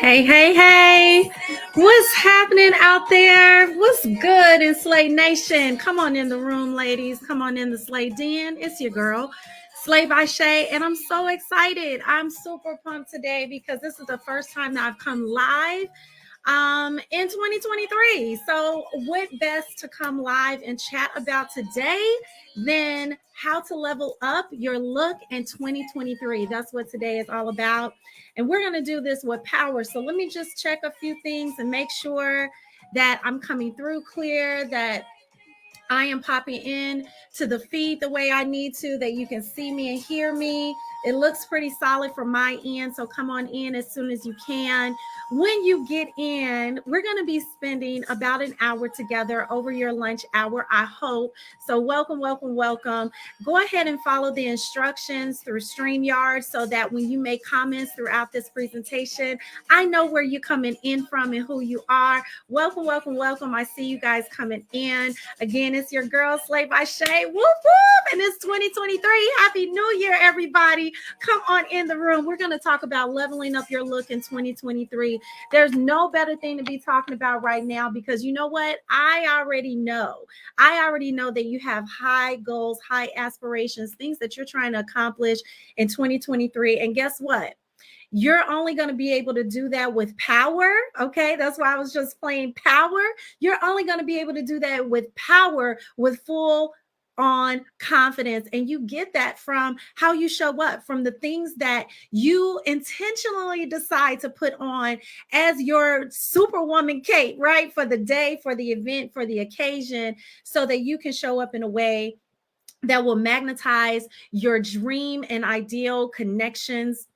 Hey, hey, hey. What's happening out there? What's good in Slay Nation? Come on in the room, ladies. Come on in the Slay Den. It's your girl, Slay by Shay, and I'm so excited. I'm super pumped today because this is the first time that I've come live in 2023. So what best to come live and chat about today than how to level up your look in 2023. That's what today is all about. And we're going to do this with power. So let me just check a few things and make sure that I'm coming through clear, that I am popping in to the feed the way I need to, that you can see me and hear me. It looks pretty solid from my end, so come on in as soon as you can. When you get in, we're going to be spending about an hour together over your lunch hour, I hope. So welcome, welcome, welcome. Go ahead and follow the instructions through StreamYard so that when you make comments throughout this presentation, I know where you're coming in from and who you are. Welcome, welcome, welcome. I see you guys coming in. Again, it's your girl, Slay by Shay. Whoop, whoop. And it's 2023. Happy New Year, everybody. Come on in the room. We're going to talk about leveling up your look in 2023. There's no better thing to be talking about right now because you know what? I already know that you have high goals, high aspirations, things that you're trying to accomplish in 2023. And guess what? You're only going to be able to do that with power. Okay. That's why I was just playing power. You're only going to be able to do that with power, with full on confidence. And you get that from how you show up, from the things that you intentionally decide to put on as your superwoman cape, right? For the day, for the event, for the occasion, so that you can show up in a way that will magnetize your dream and ideal connections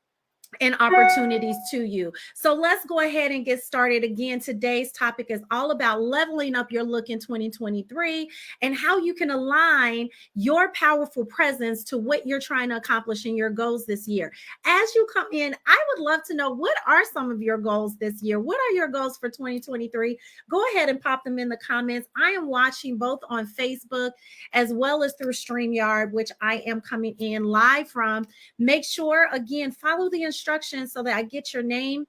and opportunities to you. So let's go ahead and get started. Again, today's topic is all about leveling up your look in 2023 and how you can align your powerful presence to what you're trying to accomplish in your goals this year. As you come in, I would love to know, what are some of your goals this year? What are your goals for 2023? Go ahead and pop them in the comments. I am watching both on Facebook as well as through StreamYard, which I am coming in live from. Make sure, again, follow the instructions so that I get your name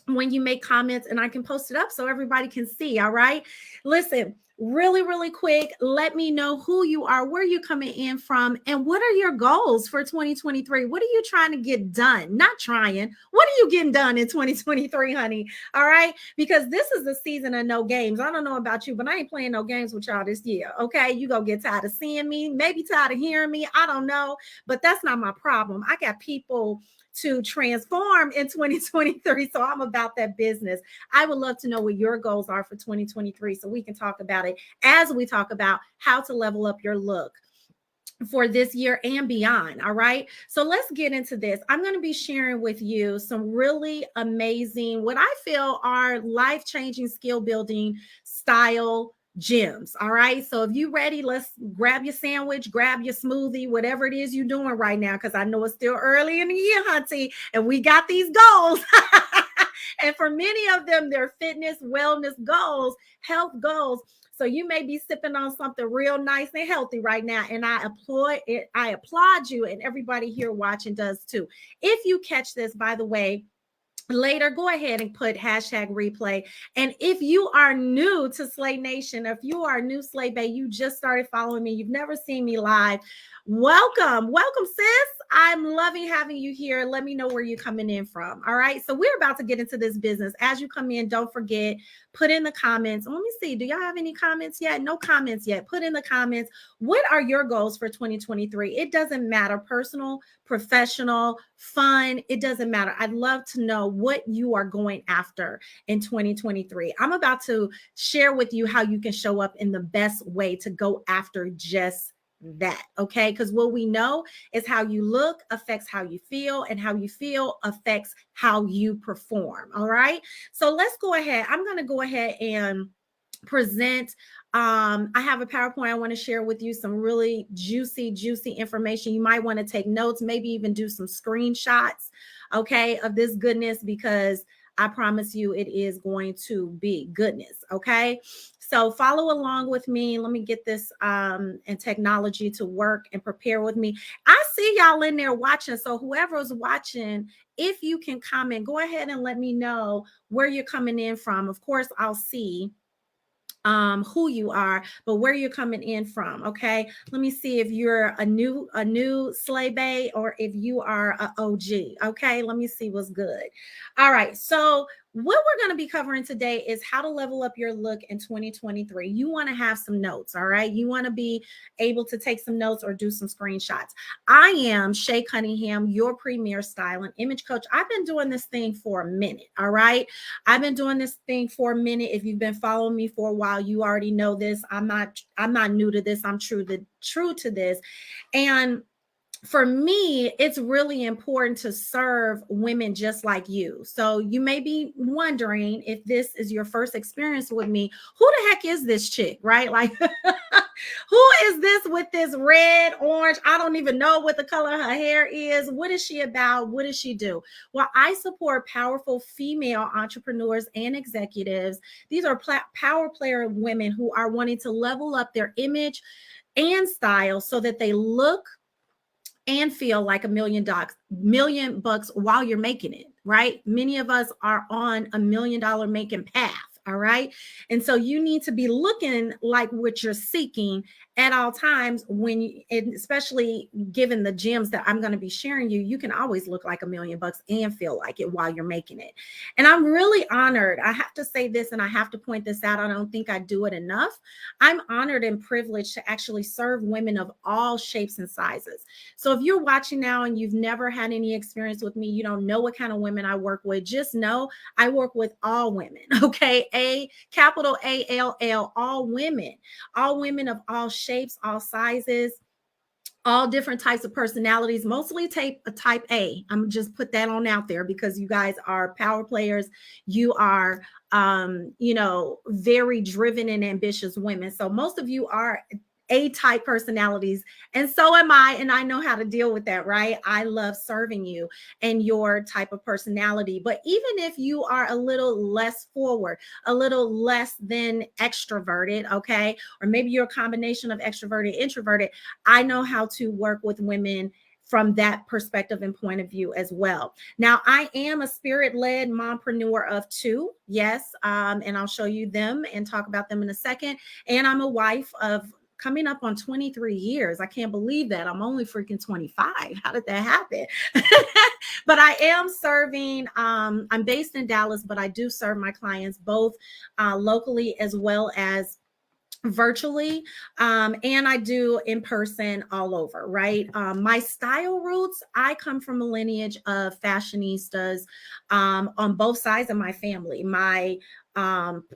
when you make comments and I can post it up so everybody can see. All right. Listen, really, really quick. Let me know who you are, where you're coming in from, and what are your goals for 2023? What are you trying to get done? Not trying. What are you getting done in 2023, honey? All right. Because this is the season of no games. I don't know about you, but I ain't playing no games with y'all this year. Okay. You gonna get tired of seeing me, maybe tired of hearing me. I don't know, but that's not my problem. I got people to transform in 2023. So I'm about that business. I would love to know what your goals are for 2023 so we can talk about it as we talk about how to level up your look for this year and beyond. All right. So let's get into this. I'm going to be sharing with you some really amazing, what I feel are life-changing skill building style gems. All right. So if you're ready, let's grab your sandwich, grab your smoothie, whatever it is you're doing right now, because I know it's still early in the year, hunty, and we got these goals. And for many of them, they're fitness, wellness goals, health goals. So you may be sipping on something real nice and healthy right now. And I applaud it. I applaud you, and everybody here watching does too. If you catch this, by the way, later, go ahead and put hashtag replay. And if you are new to Slay Nation, if you are new Slay Bay, you just started following me, you've never seen me live, welcome, sis. I'm loving having you here. Let me know where you're coming in from. All right. So we're about to get into this business. As you come in, don't forget, put in the comments. Let me see. Do y'all have any comments yet? No comments yet. Put in the comments. What are your goals for 2023? It doesn't matter. Personal, professional, fun. It doesn't matter. I'd love to know what you are going after in 2023. I'm about to share with you how you can show up in the best way to go after just that. Okay. Because what we know is how you look affects how you feel, and how you feel affects how you perform. All right. So let's go ahead. I'm going to go ahead and present. I have a PowerPoint I want to share with you, some really juicy information. You might want to take notes, maybe even do some screenshots, okay, of this goodness, because I promise you it is going to be goodness. Okay. So follow along with me. Let me get this and technology to work and prepare with me. I see y'all in there watching. So whoever's watching, if you can comment, go ahead and let me know where you're coming in from. Of course, I'll see who you are, but where you're coming in from. Okay, let me see if you're a new Slay Bae or if you are a OG. Okay, let me see what's good. All right, so what we're going to be covering today is how to level up your look in 2023. You want to have some notes. All right, you want to be able to take some notes or do some screenshots. I am Shay Cunningham, your premier style and image coach. I've been doing this thing for a minute. All right, I've been doing this thing for a minute. If you've been following me for a while, you already know this. I'm not new to this. I'm true to this. And for me, it's really important to serve women just like you. So you may be wondering, if this is your first experience with me, who the heck is this chick, right? Like, who is this with this red, orange? I don't even know what the color of her hair is. What is she about? What does she do? Well, I support powerful female entrepreneurs and executives. These are power player women who are wanting to level up their image and style so that they look and feel like $1 million bucks while you're making it, right? Many of us are on $1 million making path. All right. And so you need to be looking like what you're seeking at all times especially given the gems that I'm going to be sharing you can always look like $1 million bucks and feel like it while you're making it. And I'm really honored. I have to say this, and I have to point this out. I don't think I do it enough. I'm honored and privileged to actually serve women of all shapes and sizes. So if you're watching now and you've never had any experience with me, you don't know what kind of women I work with, just know I work with all women. Okay. Capital ALL, all women of all shapes, all sizes, all different types of personalities, mostly type A. I'm just put that on out there because you guys are power players. You are, very driven and ambitious women. So most of you are A-type personalities, and so am I, and I know how to deal with that, right? I love serving you and your type of personality. But even if you are a little less forward, a little less than extroverted, okay, or maybe you're a combination of extroverted and introverted, I know how to work with women from that perspective and point of view as well. Now, I am a spirit-led mompreneur of two, yes, and I'll show you them and talk about them in a second. And I'm a wife of coming up on 23 years. I can't believe that. I'm only freaking 25. How did that happen? But I am serving, I'm based in Dallas, but I do serve my clients both locally as well as virtually, and I do in person all over, right? My style roots, I come from a lineage of fashionistas on both sides of my family. My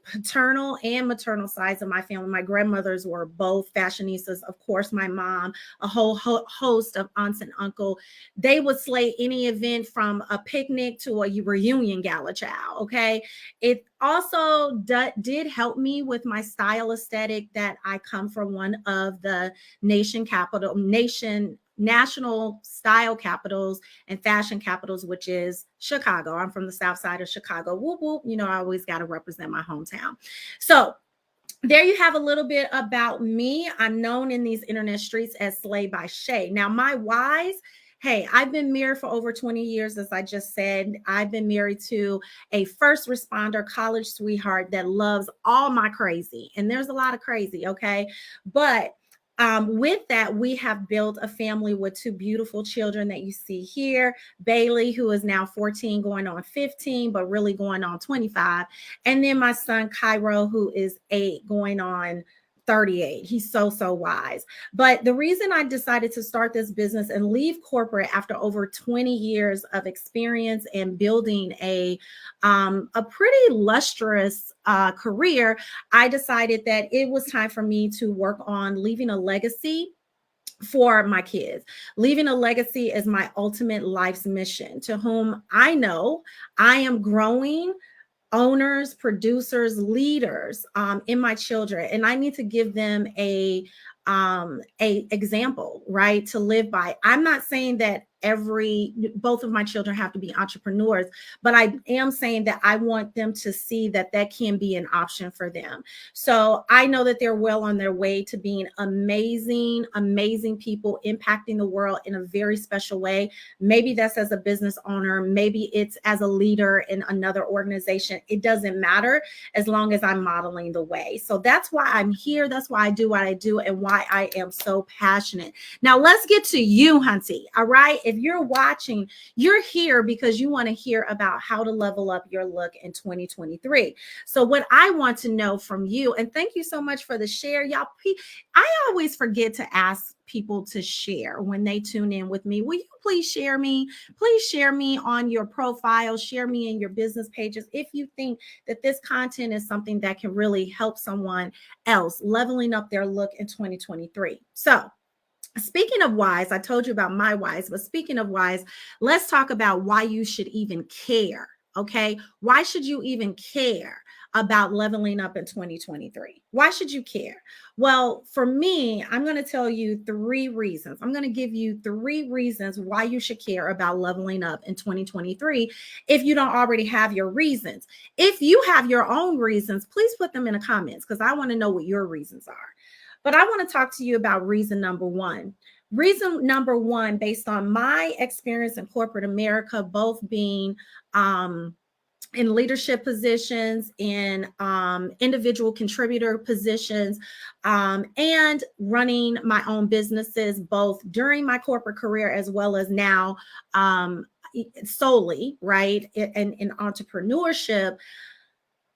paternal and maternal sides of my family, my grandmothers were both fashionistas. Of course, my mom, a whole host of aunts and uncle. They would slay any event from a picnic to a reunion gala, child. Okay. It also did help me with my style aesthetic that I come from one of the national style capitals and fashion capitals, which is Chicago. I'm from the south side of Chicago. Whoop, whoop. I always got to represent my hometown. So there you have a little bit about me. I'm known in these internet streets as Slay by Shay. Now, my whys. Hey, I've been married for over 20 years, as I just said. I've been married to a first responder college sweetheart that loves all my crazy. And there's a lot of crazy, okay? But with that, we have built a family with two beautiful children that you see here. Bailey, who is now 14, going on 15, but really going on 25. And then my son, Cairo, who is 8, going on 38. He's so wise. But the reason I decided to start this business and leave corporate after over 20 years of experience and building a pretty lustrous career, I decided that it was time for me to work on leaving a legacy for my kids. Leaving a legacy is my ultimate life's mission, to whom I know I am growing owners, producers, leaders in my children, and I need to give them a example, right, to live by. I'm not saying that both of my children have to be entrepreneurs, but I am saying that I want them to see that that can be an option for them. So I know that they're well on their way to being amazing, amazing people impacting the world in a very special way. Maybe that's as a business owner, maybe it's as a leader in another organization. It doesn't matter as long as I'm modeling the way. So that's why I'm here. That's why I do what I do and why I am so passionate. Now let's get to you, Hunty. All right. If you're watching, you're here because you want to hear about how to level up your look in 2023. So what I want to know from you, and thank you so much for the share, y'all. I always forget to ask people to share when they tune in with me. Will you please share me? Please share me on your profile, share me in your business pages if you think that this content is something that can really help someone else leveling up their look in 2023. So speaking of whys, I told you about my whys, but speaking of whys, let's talk about why you should even care. Okay. Why should you even care about leveling up in 2023? Why should you care? Well, for me, I'm going to tell you 3 reasons. I'm going to give you 3 reasons why you should care about leveling up in 2023 if you don't already have your reasons. If you have your own reasons, please put them in the comments because I want to know what your reasons are. But I want to talk to you about reason number 1. Reason number 1, based on my experience in corporate America, both being in leadership positions, in individual contributor positions, and running my own businesses, both during my corporate career as well as now solely, right, in entrepreneurship.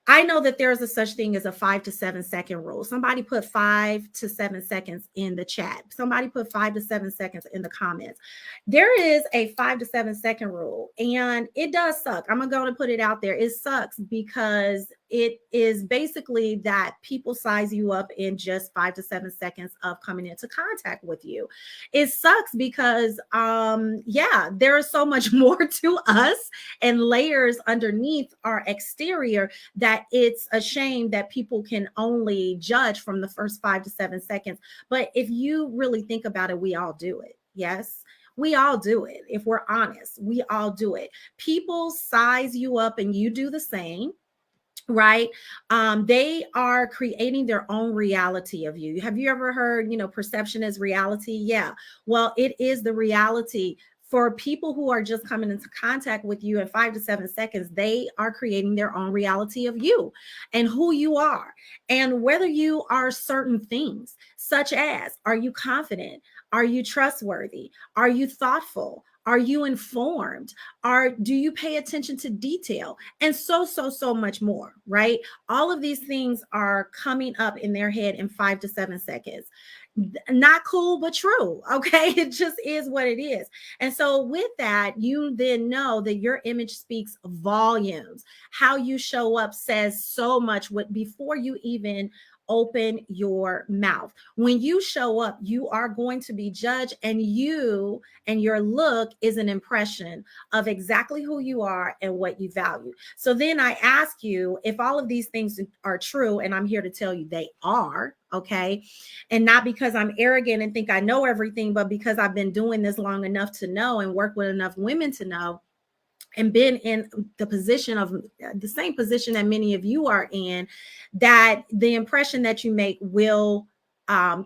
I know that there is a such thing as a 5 to 7 second rule. Somebody put 5 to 7 seconds in the chat. Somebody put 5 to 7 seconds in the comments. There is a 5 to 7 second rule, and it does suck. I'm going to put it out there. It sucks because it is basically that people size you up in just 5 to 7 seconds of coming into contact with you. It sucks because, there is so much more to us and layers underneath our exterior that it's a shame that people can only judge from the first 5 to 7 seconds. But if you really think about it, we all do it. Yes. We all do it. If we're honest, we all do it. People size you up and you do the same. Right. They are creating their own reality of you. Have you ever heard, perception is reality? Yeah. Well, it is the reality. For people who are just coming into contact with you in 5 to 7 seconds, they are creating their own reality of you and who you are and whether you are certain things, such as, are you confident? Are you trustworthy? Are you thoughtful? Are you informed? Do you pay attention to detail? And so much more, right? All of these things are coming up in their head in 5 to 7 seconds. Not cool, but true. Okay. It just is what it is. And so with that, you then know that your image speaks volumes. How you show up says so much before you even open your mouth. When you show up, you are going to be judged, and you and your look is an impression of exactly who you are and what you value. So then I ask you, if all of these things are true, and I'm here to tell you they are, okay, and not because I'm arrogant and think I know everything, but because I've been doing this long enough to know and work with enough women to know, and been in the position of the same position that many of you are in, that the impression that you make will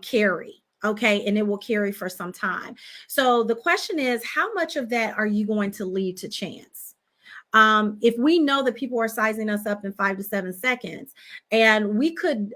carry. Okay. And it will carry for some time. So the question is, how much of that are you going to leave to chance? If we know that people are sizing us up in 5 to 7 seconds, and we could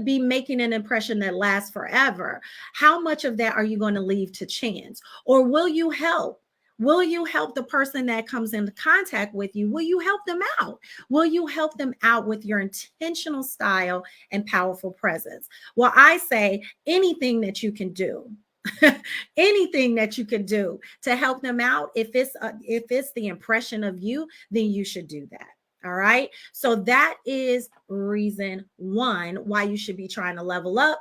be making an impression that lasts forever, how much of that are you going to leave to chance? Or will you help? Will you help the person that comes into contact with you? Will you help them out? Will you help them out with your intentional style and powerful presence? Well, I say anything that you can do, anything that you can do to help them out. If it's the impression of you, then you should do that. All right. So that is reason 1 why you should be trying to level up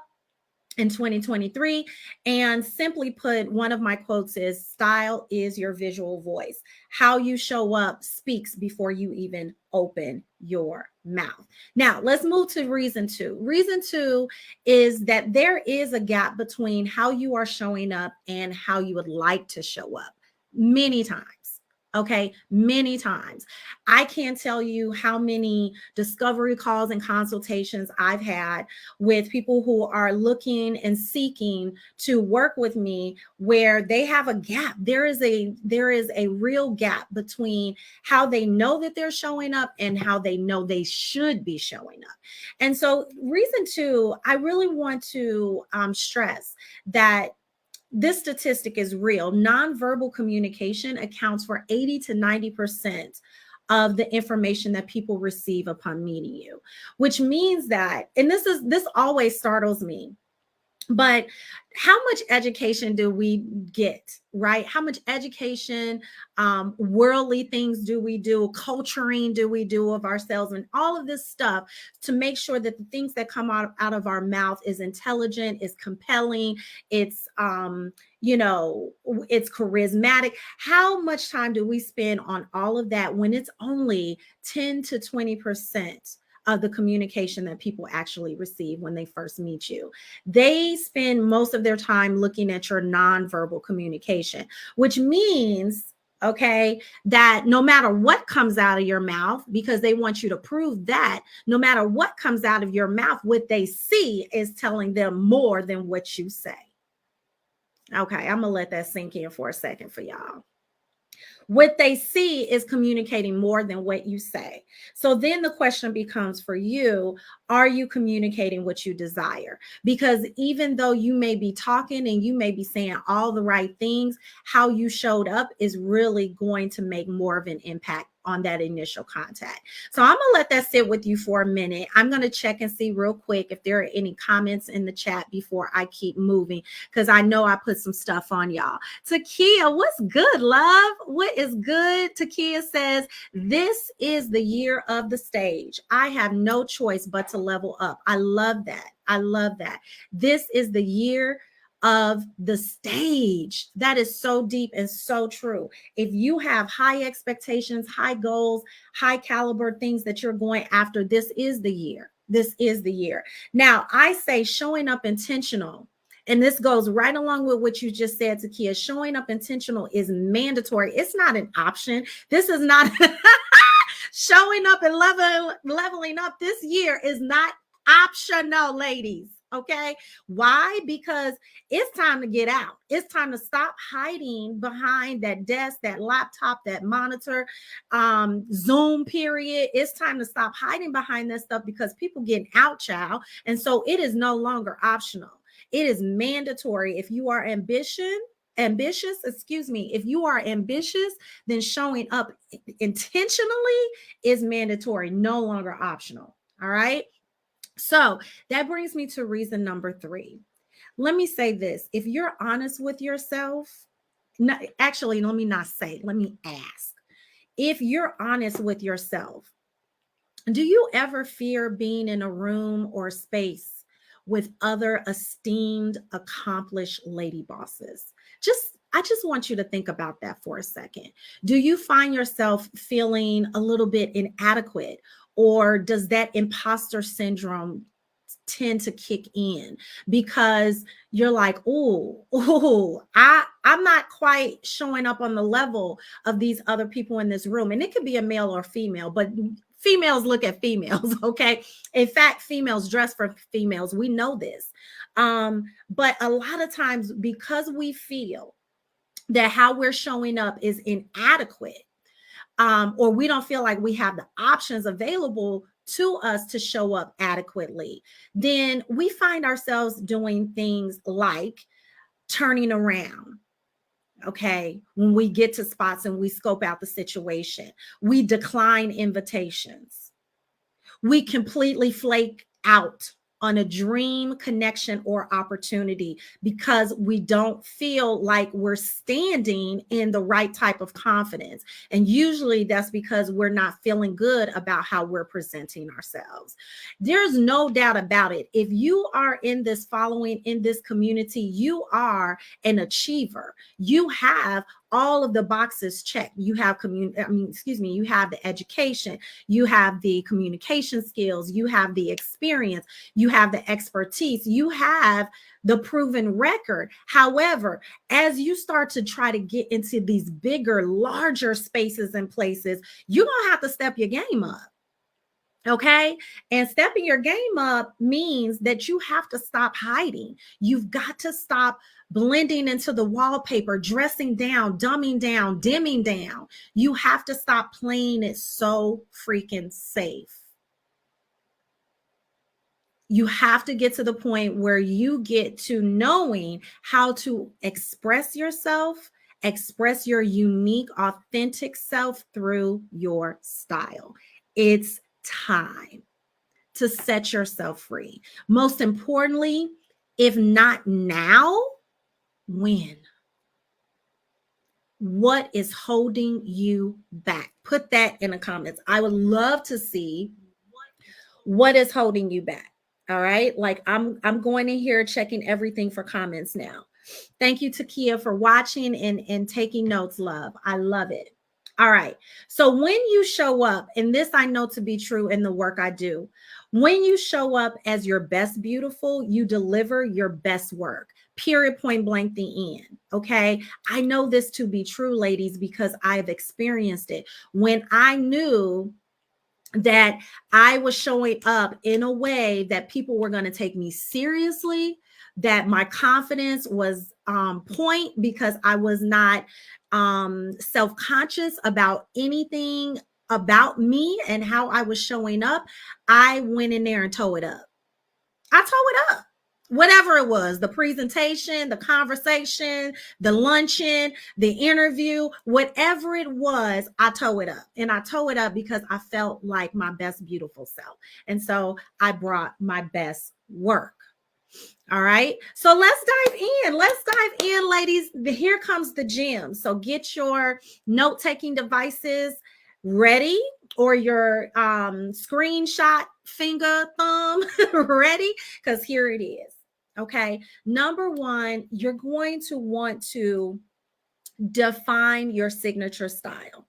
in 2023. And simply put, one of my quotes is, style is your visual voice. How you show up speaks before you even open your mouth. Now, let's move to reason two. Reason two is that there is a gap between how you are showing up and how you would like to show up many times. Okay, many times. I can't tell you how many discovery calls and consultations I've had with people who are looking and seeking to work with me, where they have a gap. There is a real gap between how they know that they're showing up and how they know they should be showing up. And so reason two, I really want to stress that this statistic is real. Nonverbal communication accounts for 80 to 90% of the information that people receive upon meeting you, which means that, and this always startles me, but how much education do we get, right? How much education, worldly things do we do, culturing do we do of ourselves, and all of this stuff to make sure that the things that come out of our mouth is intelligent, is compelling, it's it's charismatic. How much time do we spend on all of that when it's only 10 to 20% of the communication that people actually receive when they first meet you? They spend most of their time looking at your nonverbal communication, which means, okay, that no matter what comes out of your mouth, because they want you to prove that no matter what comes out of your mouth, what they see is telling them more than what you say. Okay, I'm gonna let that sink in for a second for y'all. What they see is communicating more than what you say. So then the question becomes for you, are you communicating what you desire? Because even though you may be talking and you may be saying all the right things, how you showed up is really going to make more of an impact on that initial contact. So I'm gonna let that sit with you for a minute. I'm gonna check and see real quick if there are any comments in the chat before I keep moving, because I know I put some stuff on y'all. Takia, what's good, love? What is good? Takia says, this is the year of the stage. I have no choice but to level up. I love that. I love that. This is the year of the stage. That is so deep and so true. If you have high expectations, high goals, high caliber things that you're going after, this is the year. This is the year. Now, I say showing up intentional, and this goes right along with what you just said, Takia. Showing up intentional is mandatory. It's not an option. This is not showing up and leveling up this year is not optional, ladies. Okay. Why? Because it's time to get out. It's time to stop hiding behind that desk, that laptop, that monitor, Zoom period. It's time to stop hiding behind that stuff, because people getting out, child. And so it is no longer optional. It is mandatory. If you are ambitious, if you are ambitious, then showing up intentionally is mandatory, no longer optional. All right. So that brings me to reason number 3. Let me say this. If you're honest with yourself, actually, let me not say, let me ask. If you're honest with yourself, do you ever fear being in a room or space with other esteemed, accomplished lady bosses? I just want you to think about that for a second. Do you find yourself feeling a little bit inadequate? Or does that imposter syndrome tend to kick in because you're like, I'm not quite showing up on the level of these other people in this room? And it could be a male or female, but females look at females, okay? In fact, females dress for females. We know this. But a lot of times, because we feel that how we're showing up is inadequate, or we don't feel like we have the options available to us to show up adequately, then we find ourselves doing things like turning around. Okay. When we get to spots and we scope out the situation, we decline invitations. We completely flake out on a dream, connection, or opportunity because we don't feel like we're standing in the right type of confidence. And usually that's because we're not feeling good about how we're presenting ourselves. There's no doubt about it. If you are in this following, in this community, you are an achiever. You have all of the boxes checked. You have you have the education, you have the communication skills, you have the experience, you have the expertise, you have the proven record. However, as you start to try to get into these bigger, larger spaces and places, you're going to have to step your game up. Okay. And stepping your game up means that you have to stop hiding. You've got to stop blending into the wallpaper, dressing down, dumbing down, dimming down. You have to stop playing it so freaking safe. You have to get to the point where you get to knowing how to express yourself, express your unique, authentic self through your style. It's time to set yourself free. Most importantly, if not now, when? What is holding you back? Put that in the comments. I would love to see what is holding you back. All right. Like I'm going in here checking everything for comments now. Thank you, Takia, for watching and taking notes, love. I love it. All right. So when you show up, and this I know to be true in the work I do, when you show up as your best beautiful, you deliver your best work. Period, point blank, the end. Okay. I know this to be true, ladies, because I've experienced it. When I knew that I was showing up in a way that people were going to take me seriously, that my confidence was point because I was not self-conscious about anything about me and how I was showing up, I went in there and tore it up. I tore it up. Whatever it was, the presentation, the conversation, the luncheon, the interview, whatever it was, I tore it up. And I tore it up because I felt like my best beautiful self. And so I brought my best work. All right. So let's dive in. Let's dive in, ladies. Here comes the gym. So get your note-taking devices ready, or your screenshot finger thumb ready, because here it is. Okay. Number one, you're going to want to define your signature style.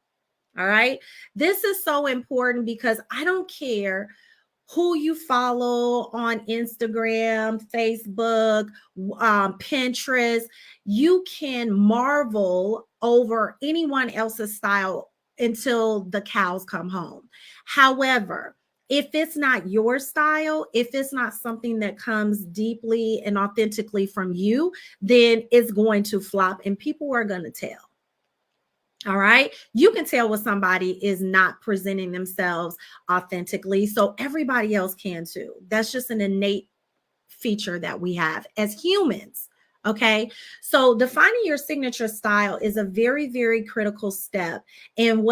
All right. This is so important because I don't care who you follow on Instagram, Facebook, Pinterest. You can marvel over anyone else's style until the cows come home. However, if it's not your style, if it's not something that comes deeply and authentically from you, then it's going to flop and people are going to tell. All right. You can tell when somebody is not presenting themselves authentically. So everybody else can too. That's just an innate feature that we have as humans. Okay. So defining your signature style is a very, very critical step in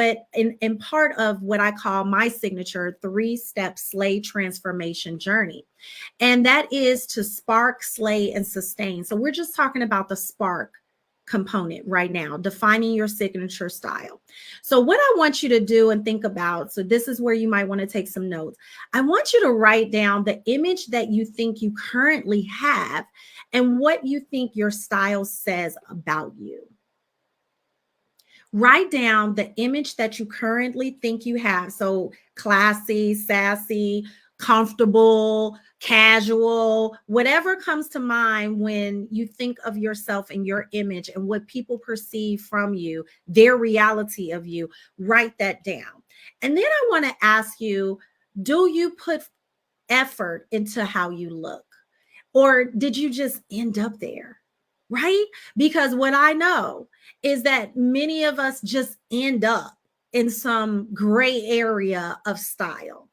part of what I call my signature 3-step slay transformation journey. And that is to spark, slay, and sustain. So we're just talking about the spark component right now, defining your signature style. So what I want you to do and think about, so this is where you might want to take some notes. I want you to write down the image that you think you currently have and what you think your style says about you. Write down the image that you currently think you have. So classy, sassy, comfortable, casual, whatever comes to mind when you think of yourself and your image and what people perceive from you, their reality of you, write that down. And then I want to ask you, do you put effort into how you look? Or did you just end up there? Right? Because what I know is that many of us just end up in some gray area of style.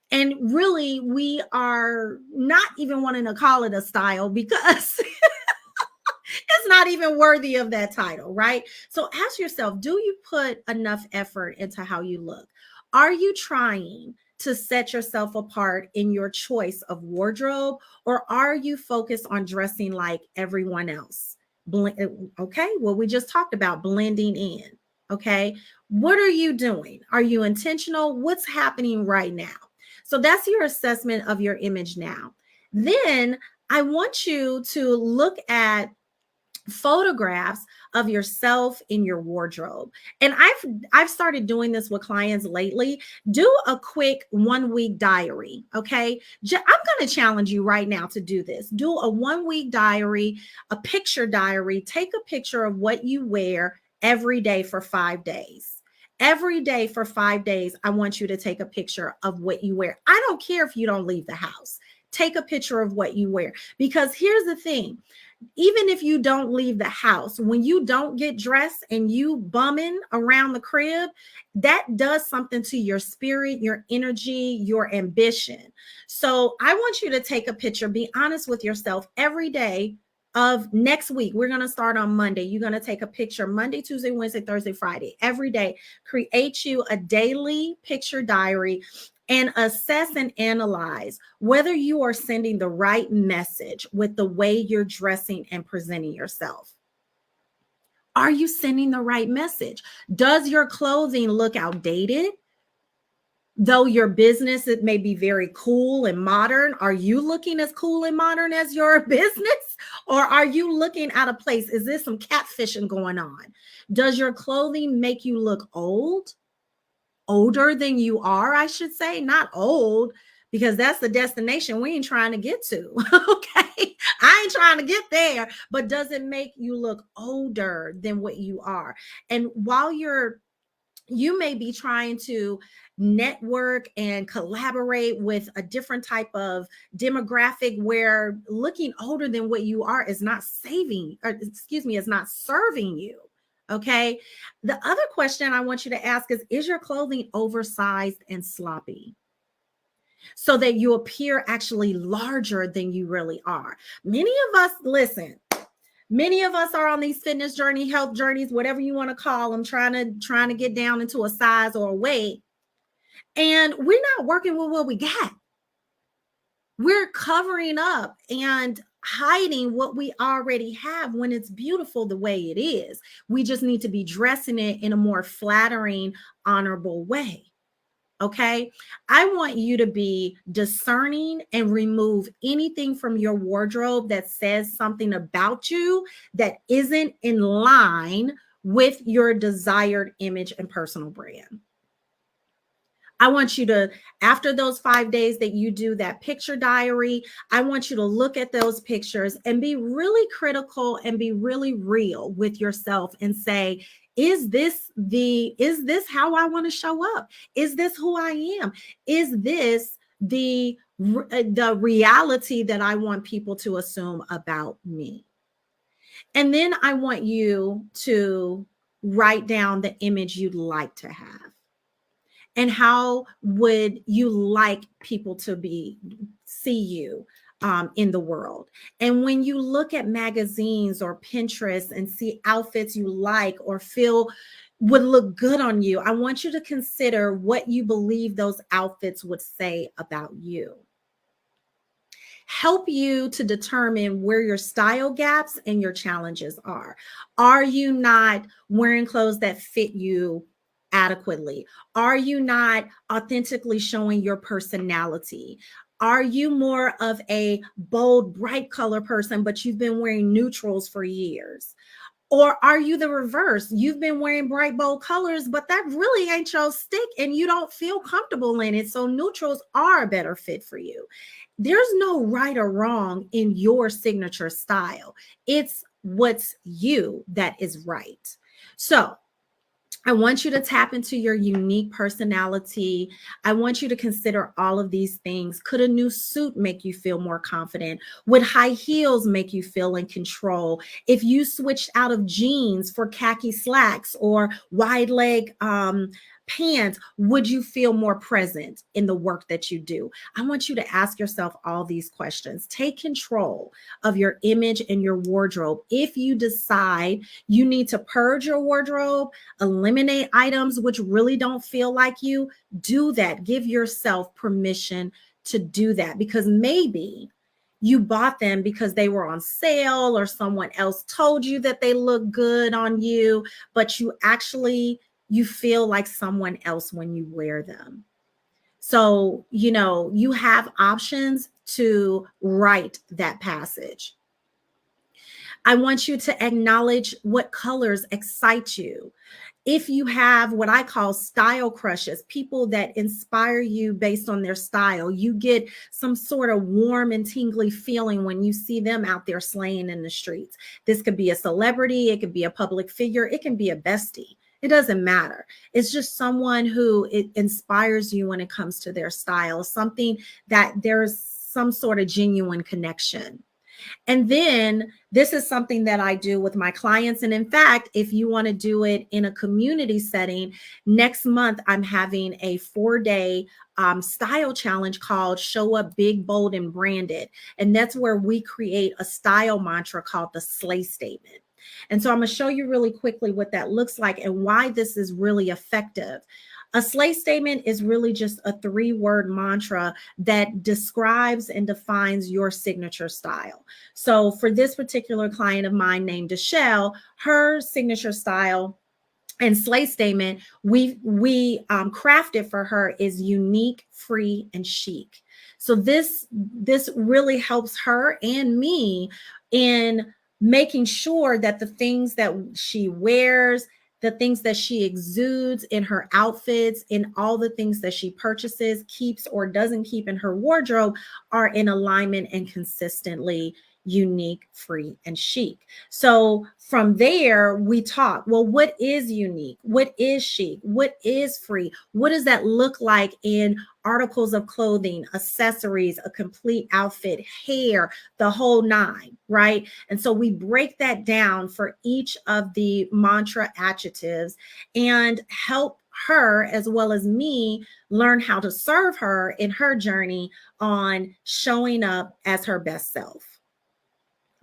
And really, we are not even wanting to call it a style because it's not even worthy of that title, right? So ask yourself, do you put enough effort into how you look? Are you trying to set yourself apart in your choice of wardrobe, or are you focused on dressing like everyone else? Okay, well, we just talked about blending in. Okay, what are you doing? Are you intentional? What's happening right now? So that's your assessment of your image now. Then I want you to look at photographs of yourself in your wardrobe. And I've started doing this with clients lately. Do a quick 1 week diary, okay? I'm going to challenge you right now to do this. Do a 1 week diary, a picture diary. Take a picture of what you wear every day for 5 days. Every day for 5 days, I want you to take a picture of what you wear. I don't care if you don't leave the house. Take a picture of what you wear, because here's the thing. Even if you don't leave the house, when you don't get dressed and you bumming around the crib, that does something to your spirit, your energy, your ambition. So I want you to take a picture, be honest with yourself every day of next week. We're going to start on Monday. You're going to take a picture Monday, Tuesday, Wednesday, Thursday, Friday, every day. Create you a daily picture diary and assess and analyze whether you are sending the right message with the way you're dressing and presenting yourself. Are you sending the right message? Does your clothing look outdated? Though your business, it may be very cool and modern. Are you looking as cool and modern as your business? Or are you looking out of place? Is there some catfishing going on? Does your clothing make you look old? Older than you are, I should say, not old, because that's the destination we ain't trying to get to. Okay, I ain't trying to get there, but does it make you look older than what you are? And while you may be trying to network and collaborate with a different type of demographic where looking older than what you are is not is not serving you. Okay. The other question I want you to ask is your clothing oversized and sloppy, so that you appear actually larger than you really are? Many of us, listen, many of us are on these fitness journey, health journeys, whatever you want to call them, trying to get down into a size or a weight. And we're not working with what we got. We're covering up and hiding what we already have when it's beautiful the way it is. We just need to be dressing it in a more flattering, honorable way. Okay. I want you to be discerning and remove anything from your wardrobe that says something about you that isn't in line with your desired image and personal brand. I want you to, after those 5 days that you do that picture diary, I want you to look at those pictures and be really critical and be really real with yourself and say, is this how I want to show up? Is this who I am? Is this the reality that I want people to assume about me? And then I want you to write down the image you'd like to have. And how would you like people to see you in the world? And when you look at magazines or Pinterest and see outfits you like or feel would look good on you, I want you to consider what you believe those outfits would say about you. Help you to determine where your style gaps and your challenges are. Are you not wearing clothes that fit you adequately? Are you not authentically showing your personality? Are you more of a bold, bright color person, but you've been wearing neutrals for years? Or are you the reverse? You've been wearing bright, bold colors, but that really ain't your stick and you don't feel comfortable in it. So neutrals are a better fit for you. There's no right or wrong in your signature style. It's what's you that is right. So I want you to tap into your unique personality. I want you to consider all of these things. Could a new suit make you feel more confident? Would high heels make you feel in control? If you switched out of jeans for khaki slacks or wide leg pants would you feel more present in the work that you do? I want you to ask yourself all these questions. Take control of your image and your wardrobe. If you decide you need to purge your wardrobe, eliminate items which really don't feel like you, do that. Give yourself permission to do that, because maybe you bought them because they were on sale or someone else told you that they look good on you, but you feel like someone else when you wear them. So, you have options to write that passage. I want you to acknowledge what colors excite you. If you have what I call style crushes, people that inspire you based on their style, you get some sort of warm and tingly feeling when you see them out there slaying in the streets. This could be a celebrity, it could be a public figure, it can be a bestie. It doesn't matter. It's just someone who it inspires you when it comes to their style, something that there's some sort of genuine connection. And then this is something that I do with my clients. And in fact, if you want to do it in a community setting, next month, I'm having a 4-day style challenge called Show Up Big, Bold, and Branded. And that's where we create a style mantra called the Slay Statement. And so I'm going to show you really quickly what that looks like and why this is really effective. A slay statement is really just a 3-word mantra that describes and defines your signature style. So for this particular client of mine named Deshelle, her signature style and slay statement we crafted for her is unique, free, and chic. So this really helps her and me in making sure that the things that she wears, the things that she exudes in her outfits, in all the things that she purchases, keeps or doesn't keep in her wardrobe, are in alignment and consistently unique, free, and chic. So from there, we talk, well, what is unique? What is chic? What is free? What does that look like in articles of clothing, accessories, a complete outfit, hair, the whole nine, right? And so we break that down for each of the mantra adjectives and help her, as well as me, learn how to serve her in her journey on showing up as her best self.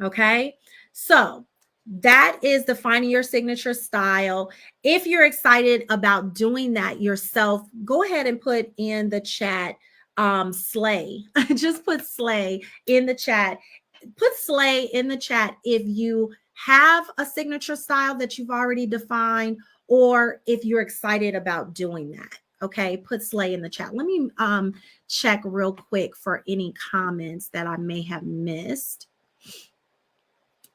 Okay, so that is defining your signature style. If you're excited about doing that yourself, go ahead and put in the chat slay. Just put slay in the chat. Put slay in the chat if you have a signature style that you've already defined, or if you're excited about doing that. Okay, put slay in the chat. Let me check real quick for any comments that I may have missed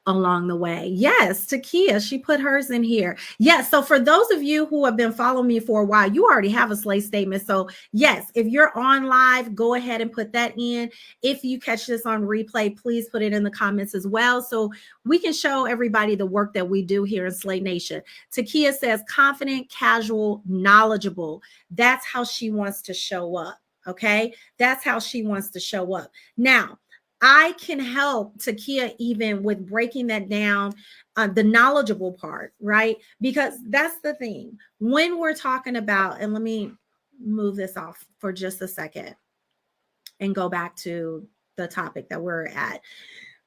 along the way. Yes, Takia, she put hers in here. Yes, so for those of you who have been following me for a while, you already have a slay statement. So yes, if you're on live, go ahead and put that in. If you catch this on replay, please put it in the comments as well, so we can show everybody the work that we do here in Slay Nation. Takia says confident, casual, knowledgeable. That's how she wants to show up. Okay, that's how she wants to show up. Now, I can help Takia even with breaking that down, the knowledgeable part, right? Because that's the thing. When we're talking about, and let me move this off for just a second and go back to the topic that we're at.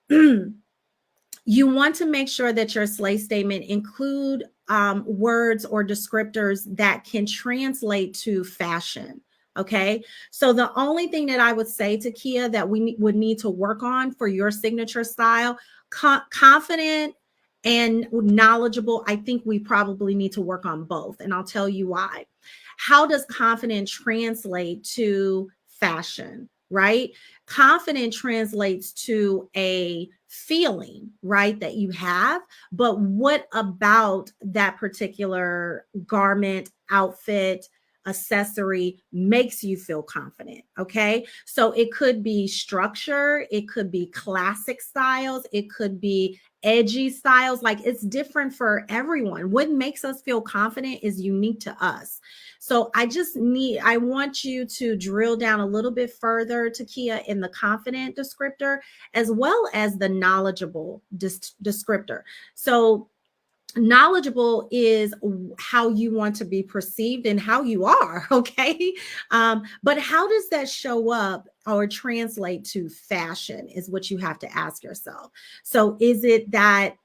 You want to make sure that your slay statement include words or descriptors that can translate to fashion. Okay, so the only thing that I would say to Kia that we would need to work on for your signature style, confident and knowledgeable, I think we probably need to work on both. And I'll tell you why. How does confident translate to fashion, right? Confident translates to a feeling, right, that you have. But what about that particular garment, outfit, accessory makes you feel confident? Okay, so it could be structure, it could be classic styles, it could be edgy styles. Like, it's different for everyone. What makes us feel confident is unique to us. So I want you to drill down a little bit further, Takia, in the confident descriptor as well as the knowledgeable descriptor. So Knowledgeable is how you want to be perceived and how you are. Okay. But how does that show up or translate to fashion is what you have to ask yourself. So is it that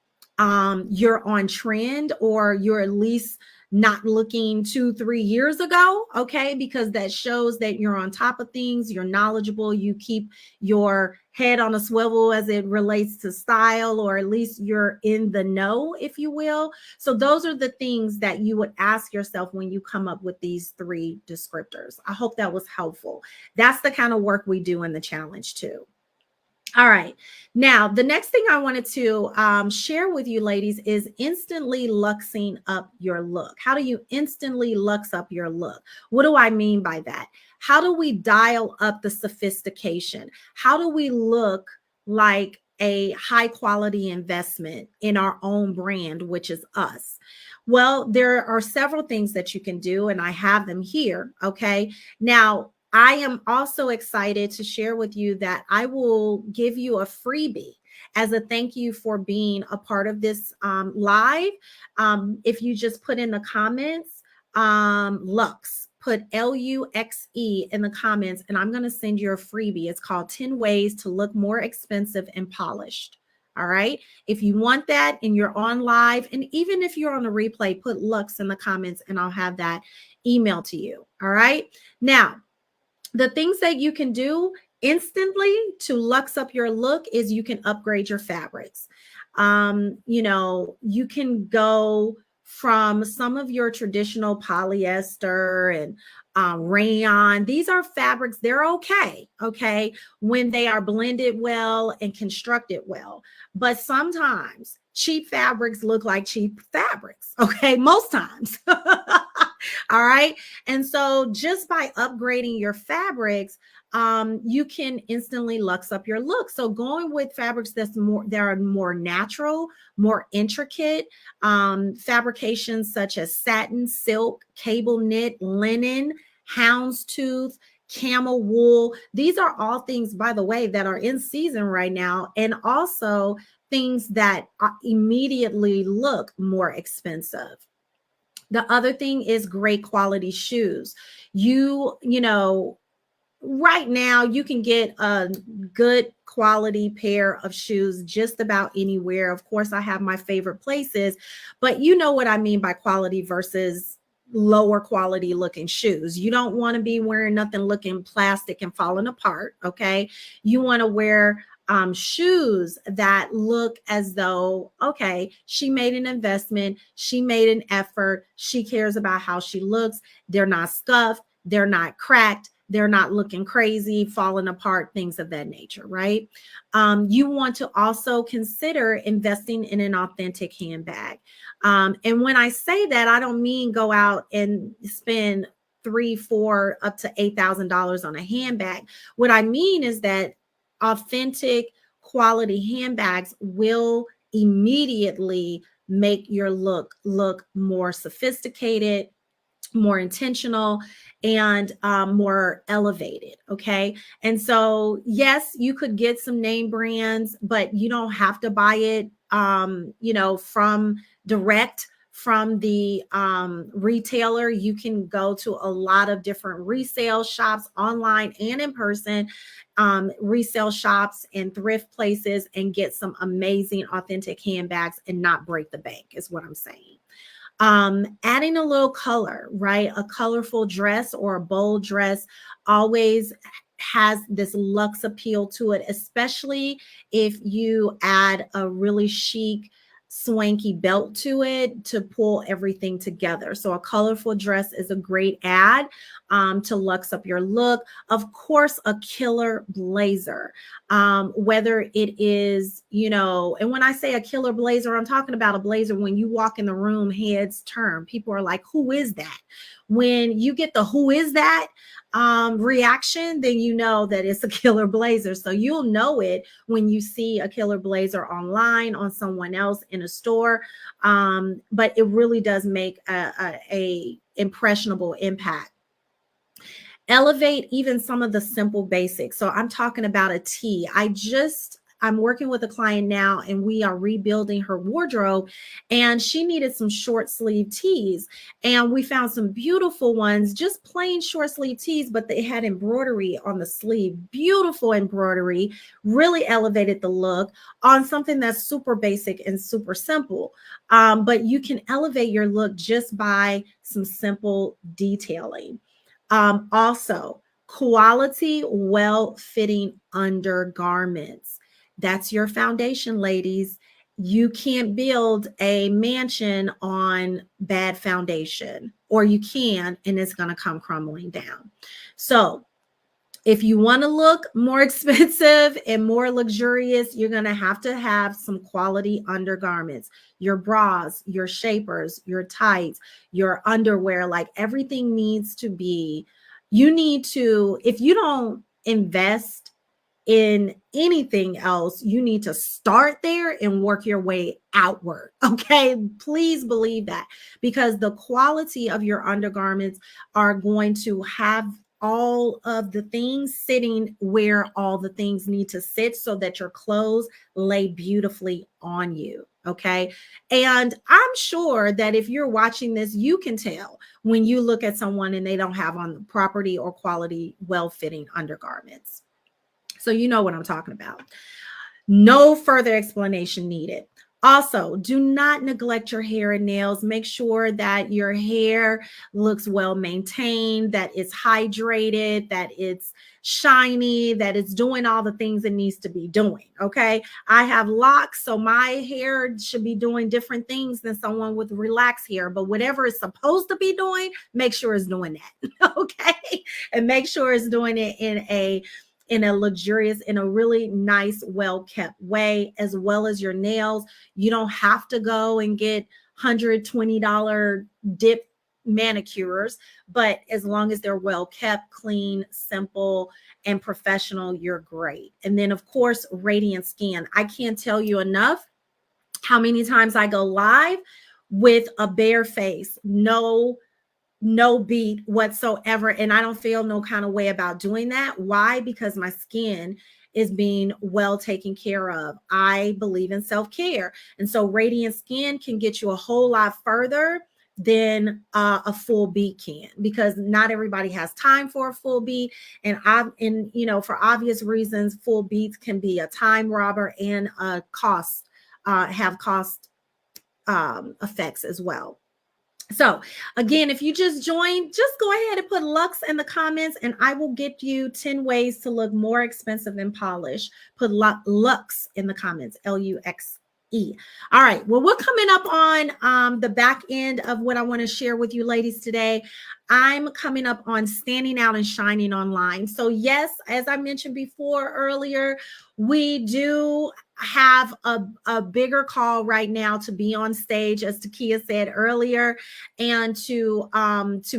you're on trend, or you're at least not looking 2-3 years ago? Okay, because that shows that you're on top of things, you're knowledgeable, you keep your head on a swivel as it relates to style, or at least you're in the know, if you will. So those are the things that you would ask yourself when you come up with these 3 descriptors. I hope that was helpful. That's the kind of work we do in the challenge too. All right. Now, the next thing I wanted to share with you, ladies, is instantly luxing up your look. How do you instantly lux up your look? What do I mean by that? How do we dial up the sophistication? How do we look like a high quality investment in our own brand, which is us? Well, there are several things that you can do, and I have them here. Okay. Now, I am also excited to share with you that I will give you a freebie as a thank you for being a part of this live. If you just put in the comments, Lux, put LUXE in the comments, and I'm going to send you a freebie. It's called 10 Ways to Look More Expensive and Polished. All right. If you want that and you're on live, and even if you're on a replay, put Lux in the comments and I'll have that email to you. All right. Now, the things that you can do instantly to lux up your look is you can upgrade your fabrics. You can go from some of your traditional polyester and rayon. These are fabrics. They're okay. Okay. When they are blended well and constructed well. But sometimes cheap fabrics look like cheap fabrics. Okay. Most times. All right. And so just by upgrading your fabrics, you can instantly lux up your look. So going with fabrics that are more natural, more intricate, fabrications such as satin, silk, cable knit, linen, houndstooth, camel wool. These are all things, by the way, that are in season right now, and also things that immediately look more expensive. The other thing is great quality shoes. Right now you can get a good quality pair of shoes just about anywhere. Of course, I have my favorite places, but you know what I mean by quality versus lower quality looking shoes. You don't want to be wearing nothing looking plastic and falling apart. Okay. You want to wear shoes that look as though, okay, she made an investment, she made an effort, she cares about how she looks. They're not scuffed, they're not cracked, they're not looking crazy, falling apart, things of that nature, right? You want to also consider investing in an authentic handbag. And when I say that, I don't mean go out and spend $3, $4, up to $8,000 on a handbag. What I mean is that authentic quality handbags will immediately make your look more sophisticated, more intentional, and more elevated. Okay. And so, yes, you could get some name brands, but you don't have to buy it, from direct from the retailer. You can go to a lot of different resale shops, online and in person, resale shops and thrift places, and get some amazing authentic handbags and not break the bank, is what I'm saying. Adding a little color, right? A colorful dress or a bold dress always has this luxe appeal to it, especially if you add a really chic, swanky belt to it to pull everything together. So a colorful dress is a great add to luxe up your look. Of course, a killer blazer, whether it is, and when I say a killer blazer, I'm talking about a blazer when you walk in the room, heads turn. People are like, who is that? When you get the who is that reaction, then you know that it's a killer blazer. So you'll know it when you see a killer blazer online on someone else in a store. But it really does make a impressionable impact. Elevate even some of the simple basics. So I'm talking about a tee. I just I'm working with a client now, and we are rebuilding her wardrobe, and she needed some short sleeve tees, and we found some beautiful ones, just plain short sleeve tees, but they had embroidery on the sleeve, beautiful embroidery, really elevated the look on something that's super basic and super simple. But you can elevate your look just by some simple detailing. Also, quality, well-fitting undergarments. That's your foundation, ladies. You can't build a mansion on bad foundation, or you can, and it's going to come crumbling down. So, if you want to look more expensive and more luxurious, you're going to have some quality undergarments. Your bras, your shapers, your tights, your underwear, like everything needs to be, you need to, if you don't invest in anything else, you need to start there and work your way outward. Okay. Please believe that, because the quality of your undergarments are going to have all of the things sitting where all the things need to sit so that your clothes lay beautifully on you. Okay. And I'm sure that if you're watching this, you can tell when you look at someone and they don't have on the property or quality, well fitting undergarments. So you know what I'm talking about. No further explanation needed. Also, do not neglect your hair and nails. Make sure that your hair looks well maintained, that it's hydrated, that it's shiny, that it's doing all the things it needs to be doing. Okay. I have locks, so my hair should be doing different things than someone with relaxed hair, but whatever it's supposed to be doing, make sure it's doing that. Okay. And make sure it's doing it in a luxurious, in a really nice, well-kept way, as well as your nails. You don't have to go and get $120 dip manicures, but as long as they're well kept, clean, simple, and professional, you're great. And then, of course, radiant skin. I can't tell you enough how many times I go live with a bare face, no beat whatsoever, and I don't feel no kind of way about doing that. Why? Because my skin is being well taken care of. I believe in self-care, and so radiant skin can get you a whole lot further than a full beat can, because not everybody has time for a full beat, and for obvious reasons, full beats can be a time robber and a cost, have cost effects as well. So again, if you just joined, just go ahead and put Lux in the comments, and I will get you 10 ways to look more expensive and polished. Put Lux in the comments, Luxe. All right. Well, we're coming up on the back end of what I want to share with you ladies today. I'm coming up on standing out and shining online. So yes, as I mentioned before earlier, we do have a bigger call right now to be on stage, as Takia said earlier, and to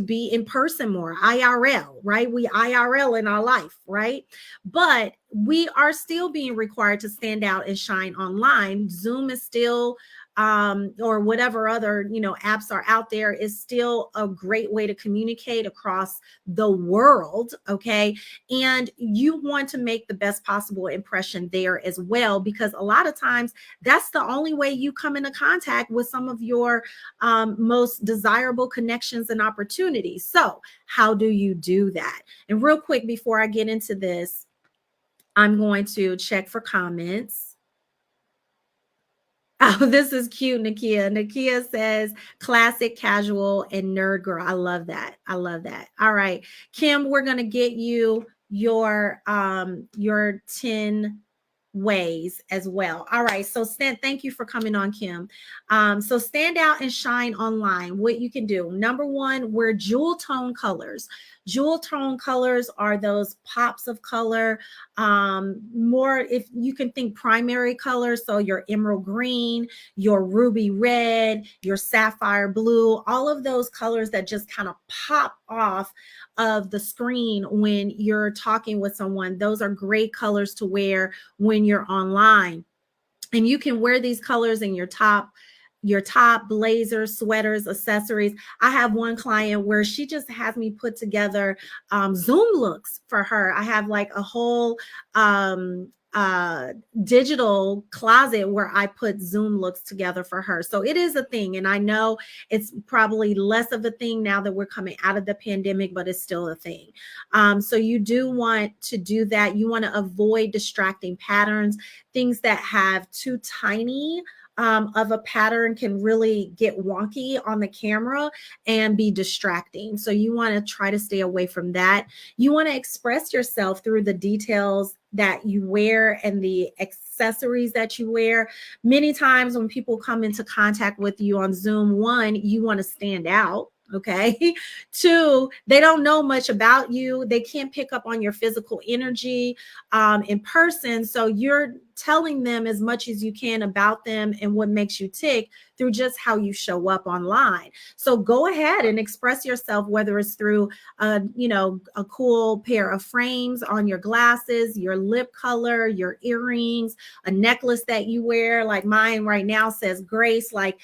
be in person more, IRL, right? We IRL in our life, right? But we are still being required to stand out and shine online. Zoom is still or whatever other apps are out there, is still a great way to communicate across the world. Okay. And you want to make the best possible impression there as well, because a lot of times that's the only way you come into contact with some of your most desirable connections and opportunities. So how do you do that? And real quick, before I get into this, I'm going to check for comments. Oh, this is cute, Nakia. Nakia says classic, casual, and nerd girl. I love that. I love that. All right, Kim, we're gonna get you your 10 ways as well. All right, so thank you for coming on, Kim. So stand out and shine online. What you can do: number one, wear jewel tone colors. Jewel tone colors are those pops of color, more, if you can think primary colors, so your emerald green, your ruby red, your sapphire blue, all of those colors that just kind of pop off of the screen when you're talking with someone. Those are great colors to wear when you're online. And you can wear these colors in your top blazers, sweaters, accessories. I have one client where she just has me put together Zoom looks for her. I have like a whole digital closet where I put Zoom looks together for her. So it is a thing. And I know it's probably less of a thing now that we're coming out of the pandemic, but it's still a thing. So you do want to do that. You want to avoid distracting patterns. Things that have too tiny of a pattern can really get wonky on the camera and be distracting. So you want to try to stay away from that. You want to express yourself through the details that you wear and the accessories that you wear. Many times when people come into contact with you on Zoom, one, you want to stand out. Okay. Two, they don't know much about you. They can't pick up on your physical energy in person. So you're telling them as much as you can about them and what makes you tick through just how you show up online. So go ahead and express yourself, whether it's through, a cool pair of frames on your glasses, your lip color, your earrings, a necklace that you wear. Like mine right now says Grace. Like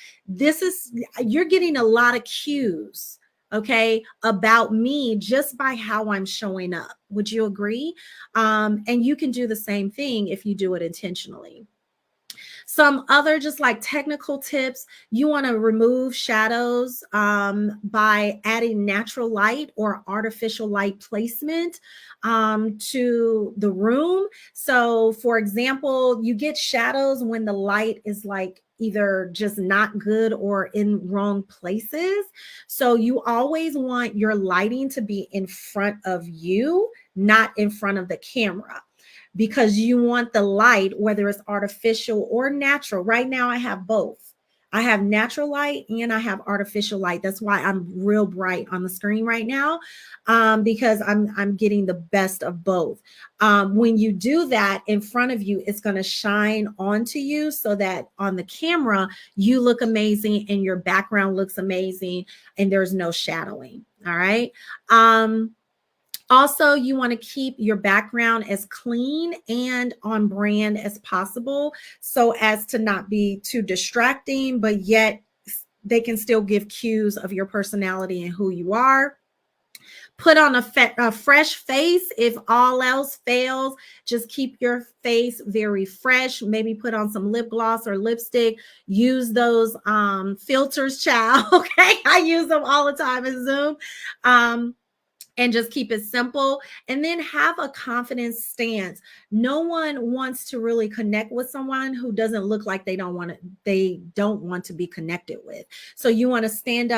you're getting a lot of cues, okay, about me just by how I'm showing up. Would you agree? And you can do the same thing if you do it intentionally. Some other just like technical tips, you want to remove shadows by adding natural light or artificial light placement to the room. So for example, you get shadows when the light is like either just not good or in wrong places. So you always want your lighting to be in front of you, not in front of the camera, because you want the light, whether it's artificial or natural. Right now I have both. I have natural light and I have artificial light. That's why I'm real bright on the screen right now, because I'm getting the best of both. When you do that in front of you, it's going to shine onto you so that on the camera, you look amazing and your background looks amazing and there's no shadowing. All right. Also, you want to keep your background as clean and on brand as possible so as to not be too distracting, but yet they can still give cues of your personality and who you are. Put on a fresh face. If all else fails, just keep your face very fresh. Maybe put on some lip gloss or lipstick. Use those filters, child. Okay, I use them all the time in Zoom. And just keep it simple, and then have a confident stance. No one wants to really connect with someone who doesn't look like they don't want to be connected with. So you want to sit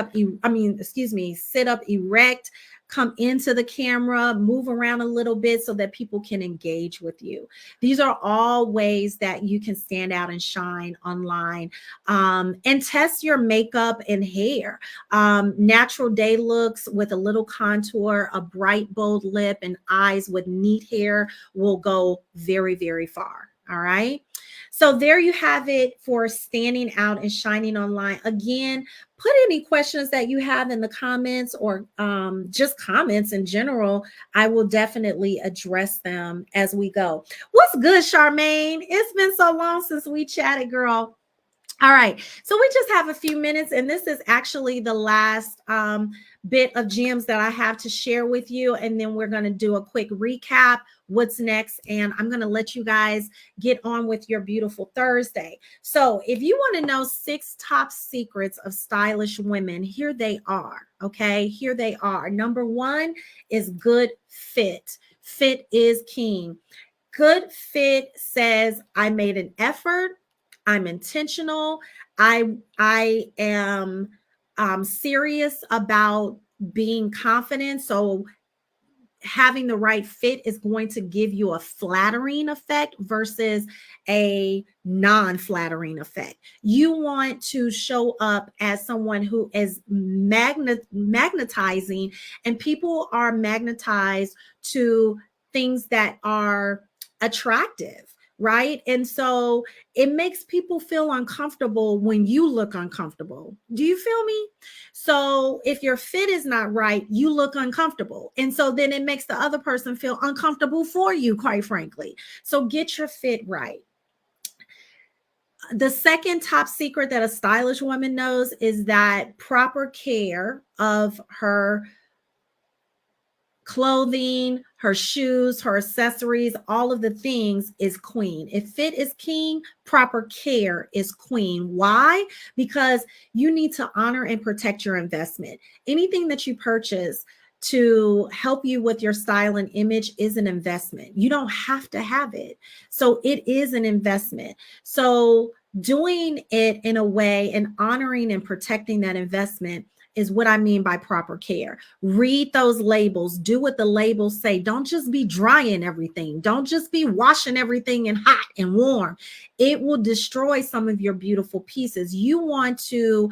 up erect, come into the camera, move around a little bit so that people can engage with you. These are all ways that you can stand out and shine online. And test your makeup and hair. Natural day looks with a little contour, a bright, bold lip, and eyes with neat hair will go very, very far. All right. So there you have it for standing out and shining online. Again, put any questions that you have in the comments or just comments in general. I will definitely address them as we go. What's good, Charmaine? It's been so long since we chatted, girl. All right, so we just have a few minutes, and this is actually the last bit of gems that I have to share with you, and then we're going to do a quick recap, what's next, and I'm going to let you guys get on with your beautiful Thursday. So if you want to know 6 top secrets of stylish women, here they are, okay? Here they are. Number 1 is good fit. Fit is king. Good fit says, I made an effort. I'm intentional. I am serious about being confident. So having the right fit is going to give you a flattering effect versus a non-flattering effect. You want to show up as someone who is magnetizing, and people are magnetized to things that are attractive. Right. And so it makes people feel uncomfortable when you look uncomfortable. Do you feel me? So if your fit is not right, you look uncomfortable. And so then it makes the other person feel uncomfortable for you, quite frankly. So get your fit right. The second top secret that a stylish woman knows is that proper care of her clothing, her shoes, her accessories, all of the things is queen. If fit is king, proper care is queen. Why? Because you need to honor and protect your investment. Anything that you purchase to help you with your style and image is an investment. You don't have to have it. So it is an investment. So doing it in a way and honoring and protecting that investment is what I mean by proper care. Read those labels, do what the labels say. Don't just be drying everything. Don't just be washing everything in hot and warm. It will destroy some of your beautiful pieces. You want to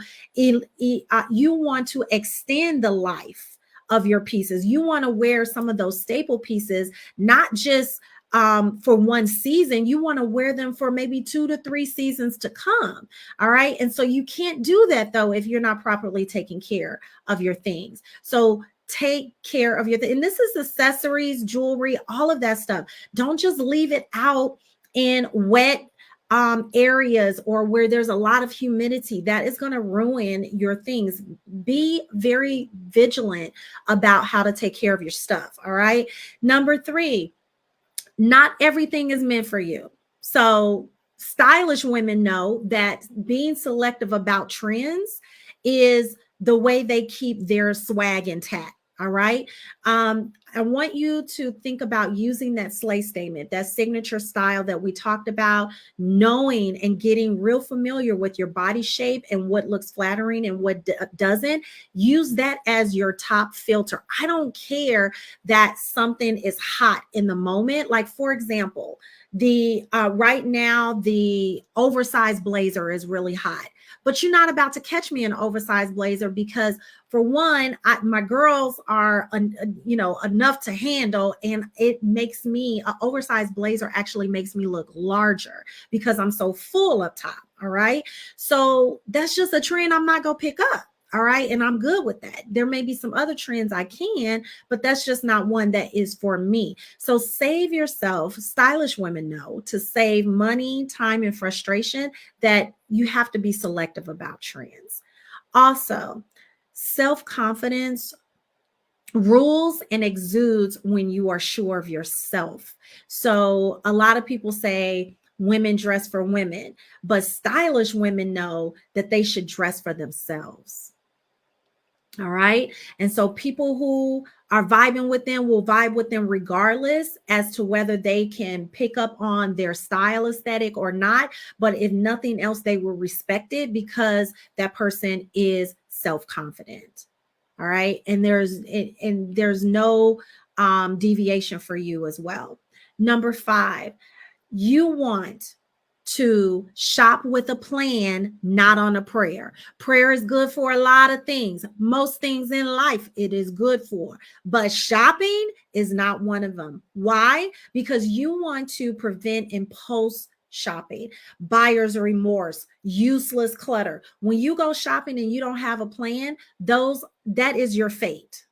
extend the life of your pieces. You want to wear some of those staple pieces, not just for one season. You want to wear them for maybe 2 to 3 seasons to come. All right. And so you can't do that though if you're not properly taking care of your things. So take care of your and this is accessories, jewelry, all of that stuff. Don't just leave it out in wet areas or where there's a lot of humidity. That is going to ruin your things. Be very vigilant about how to take care of your stuff. All right. Number 3, not everything is meant for you. So stylish women know that being selective about trends is the way they keep their swag intact. All right. I want you to think about using that slay statement, that signature style that we talked about, knowing and getting real familiar with your body shape and what looks flattering and what doesn't. Use that as your top filter. I don't care that something is hot in the moment. Like, for example, the right now, the oversized blazer is really hot, but you're not about to catch me in an oversized blazer because, for one, my girls are, enough to handle, and it makes me, an oversized blazer actually makes me look larger because I'm so full up top. All right. So that's just a trend I'm not going to pick up. All right. And I'm good with that. There may be some other trends I can, but that's just not one that is for me. So save yourself. Stylish women know to save money, time, and frustration that you have to be selective about trends. Also, self-confidence rules and exudes when you are sure of yourself. So a lot of people say women dress for women, but stylish women know that they should dress for themselves. All right. And so people who are vibing with them will vibe with them regardless as to whether they can pick up on their style aesthetic or not. But if nothing else, they will respect it because that person is self-confident. All right. And there's no deviation for you as well. Number 5, you want to shop with a plan, not on a prayer. Prayer is good for a lot of things. Most things in life it is good for, but shopping is not one of them. Why? Because you want to prevent impulse shopping, buyer's remorse, useless clutter. When you go shopping and you don't have a plan, that is your fate.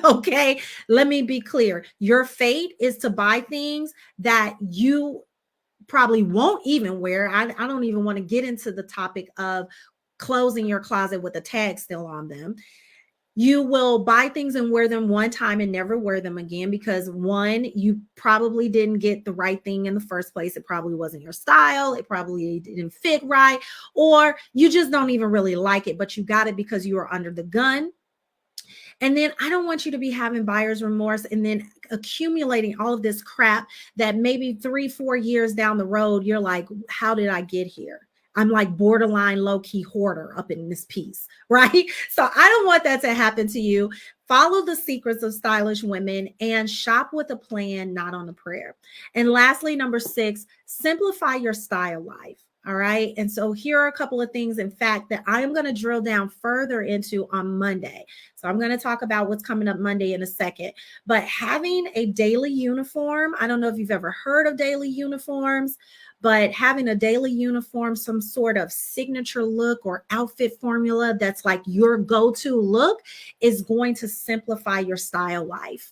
Okay, let me be clear. Your fate is to buy things that you probably won't even wear. I don't even want to get into the topic of closing your closet with a tag still on them. You will buy things and wear them one time and never wear them again because, one, you probably didn't get the right thing in the first place. It probably wasn't your style. It probably didn't fit right, or you just don't even really like it, but you got it because you were under the gun. And then I don't want you to be having buyer's remorse and then accumulating all of this crap that maybe 3-4 years down the road, you're like, how did I get here? I'm like borderline low-key hoarder up in this piece, right? So I don't want that to happen to you. Follow the secrets of stylish women and shop with a plan, not on a prayer. And lastly, number 6, simplify your style life. All right. And so here are a couple of things, in fact, that I am going to drill down further into on Monday. So I'm going to talk about what's coming up Monday in a second. But having a daily uniform, I don't know if you've ever heard of daily uniforms, but having a daily uniform, some sort of signature look or outfit formula that's like your go-to look, is going to simplify your style life.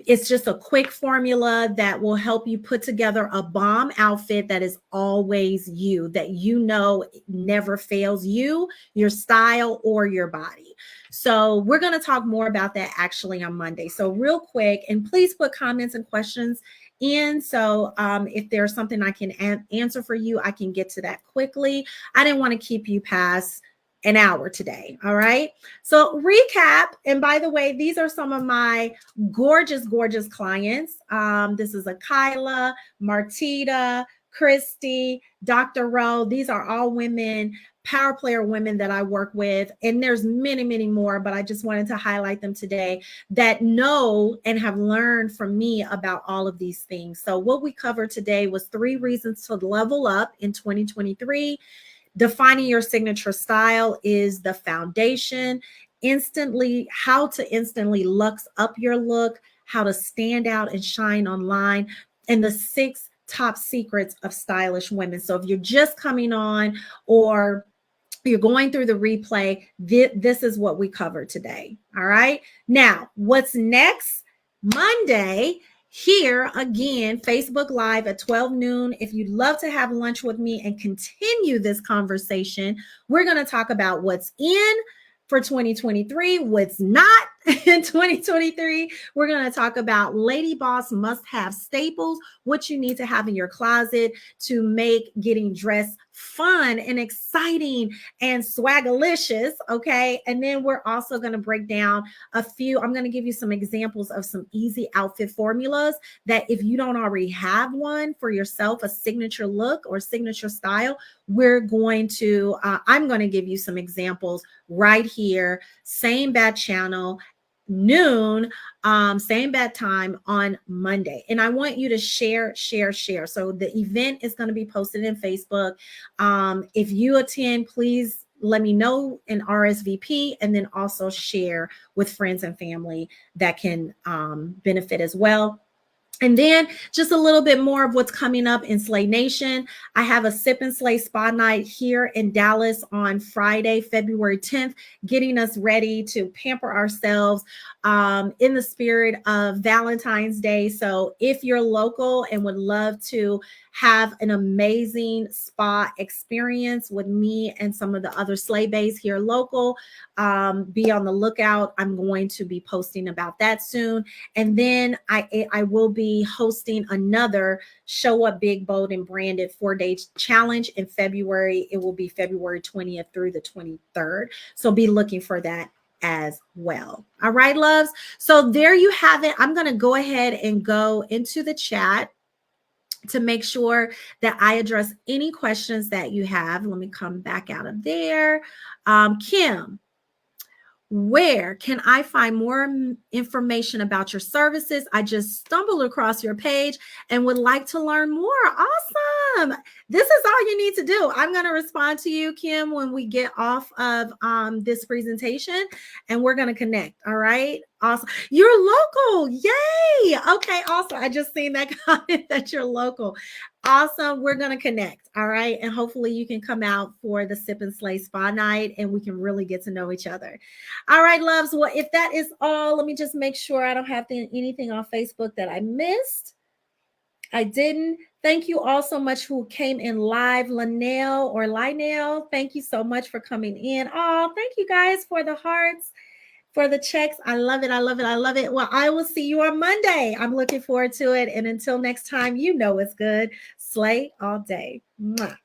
It's just a quick formula that will help you put together a bomb outfit that is always you, that you know never fails you, your style, or your body. So we're going to talk more about that actually on Monday. So real quick, and please put comments and questions in. So if there's something I can answer for you, I can get to that quickly. I didn't want to keep you past an hour today. All right. So recap. And by the way, these are some of my gorgeous, gorgeous clients. This is a Kyla, Martita, Christy, Dr. Rowe. These are all women, power player women that I work with. And there's many, many more, but I just wanted to highlight them today that know and have learned from me about all of these things. So what we covered today was 3 reasons to level up in 2023. Defining your signature style is the foundation. How to instantly lux up your look, how to stand out and shine online, and the 6 top secrets of stylish women. So if you're just coming on or you're going through the replay, this is what we covered today. All right. Now, what's next? Monday, here again, Facebook Live at 12 noon. If you'd love to have lunch with me and continue this conversation, we're going to talk about what's in for 2023, what's not in 2023. We're going to talk about Lady Boss must-have staples, what you need to have in your closet to make getting dressed fun and exciting and swagalicious, okay? And then we're also going to break down I'm going to give you some examples of some easy outfit formulas that if you don't already have one for yourself, a signature look or signature style, I'm going to give you some examples right here, same bad channel, noon, same bad time on Monday. And I want you to share. So the event is going to be posted in Facebook. If you attend, please let me know in RSVP, and then also share with friends and family that can benefit as well. And then just a little bit more of what's coming up in Slay Nation. I have a Sip and Slay Spa Night here in Dallas on Friday, February 10th, getting us ready to pamper ourselves in the spirit of Valentine's Day. So if you're local and would love to have an amazing spa experience with me and some of the other Slay Bays here local, be on the lookout. I'm going to be posting about that soon. And then I will be hosting another Show Up Big, Bold, and Branded 4-day challenge in February. It will be February 20th through the 23rd. So be looking for that as well. All right, loves. So there you have it. I'm going to go ahead and go into the chat to make sure that I address any questions that you have. Let me come back out of there. Kim, where can I find more information about your services? I just stumbled across your page and would like to learn more. Awesome. This is all you need to do. I'm going to respond to you, Kim, when we get off of this presentation, and we're going to connect. All right. Awesome. You're local. Yay. Okay. Awesome. I just seen that comment that you're local. Awesome. We're going to connect. All right. And hopefully you can come out for the Sip and Slay Spa Night and we can really get to know each other. All right, loves. Well, if that is all, let me just make sure I don't have anything on Facebook that I missed. I didn't. Thank you all so much who came in live. Lionel, thank you so much for coming in. Oh, thank you guys for the hearts, for the checks. I love it. I love it. I love it. Well, I will see you on Monday. I'm looking forward to it. And until next time, you know it's good. Slay all day. Mwah.